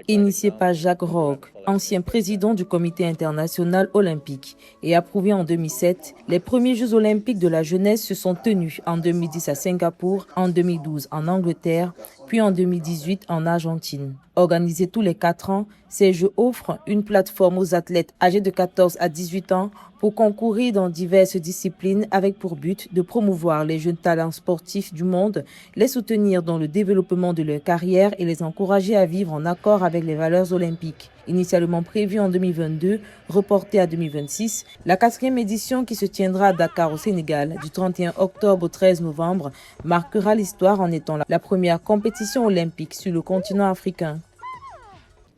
Initié par Jacques Rogge, ancien président du Comité international olympique, et approuvé en 2007, les premiers Jeux olympiques de la jeunesse se sont tenus en 2010 à Singapour, en 2012 en Angleterre, puis en 2018 en Argentine. Organisés tous les 4 ans, ces Jeux offrent une plateforme aux athlètes âgés de 14 à 18 ans pour concourir dans diverses disciplines avec pour but de promouvoir les jeunes talents sportifs du monde, les soutenir dans le développement de leur carrière et les encourager à vivre en accord avec les valeurs olympiques. Initialement prévue en 2022, reportée à 2026, la 4e édition qui se tiendra à Dakar au Sénégal du 31 octobre au 13 novembre marquera l'histoire en étant la première compétition olympique sur le continent africain.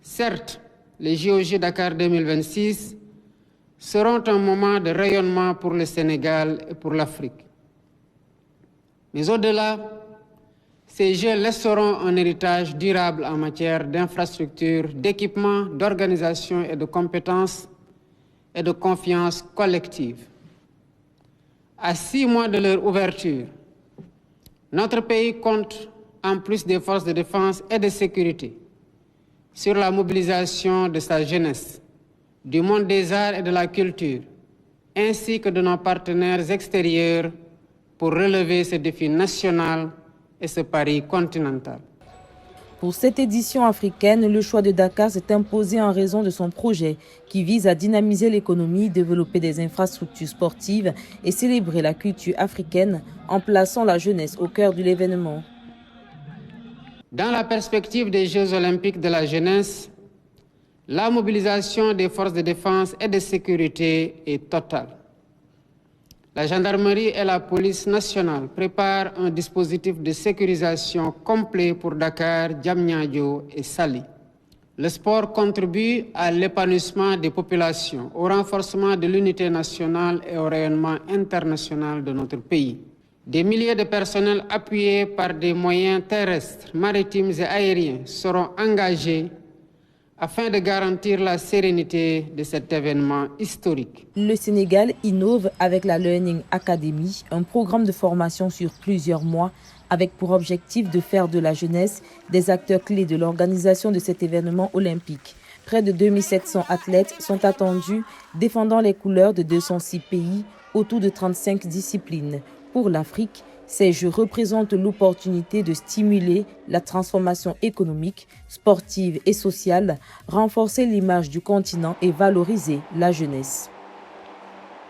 Certes, les JOJ Dakar 2026 seront un moment de rayonnement pour le Sénégal et pour l'Afrique. Mais au-delà, ces Jeux laisseront un héritage durable en matière d'infrastructures, d'équipements, d'organisation et de compétences et de confiance collective. À 6 mois de leur ouverture, notre pays compte, en plus des forces de défense et de sécurité, sur la mobilisation de sa jeunesse, du monde des arts et de la culture, ainsi que de nos partenaires extérieurs pour relever ce défi national et ce pari continental. Pour cette édition africaine, le choix de Dakar s'est imposé en raison de son projet qui vise à dynamiser l'économie, développer des infrastructures sportives et célébrer la culture africaine en plaçant la jeunesse au cœur de l'événement. Dans la perspective des Jeux olympiques de la jeunesse, la mobilisation des forces de défense et de sécurité est totale. La gendarmerie et la police nationale préparent un dispositif de sécurisation complet pour Dakar, Diamniadio et Saly. Le sport contribue à l'épanouissement des populations, au renforcement de l'unité nationale et au rayonnement international de notre pays. Des milliers de personnels appuyés par des moyens terrestres, maritimes et aériens seront engagés afin de garantir la sérénité de cet événement historique. Le Sénégal innove avec la Learning Academy, un programme de formation sur plusieurs mois avec pour objectif de faire de la jeunesse des acteurs clés de l'organisation de cet événement olympique. Près de 2700 athlètes sont attendus, défendant les couleurs de 206 pays autour de 35 disciplines. Pour l'Afrique, ces Jeux représentent l'opportunité de stimuler la transformation économique, sportive et sociale, renforcer l'image du continent et valoriser la jeunesse.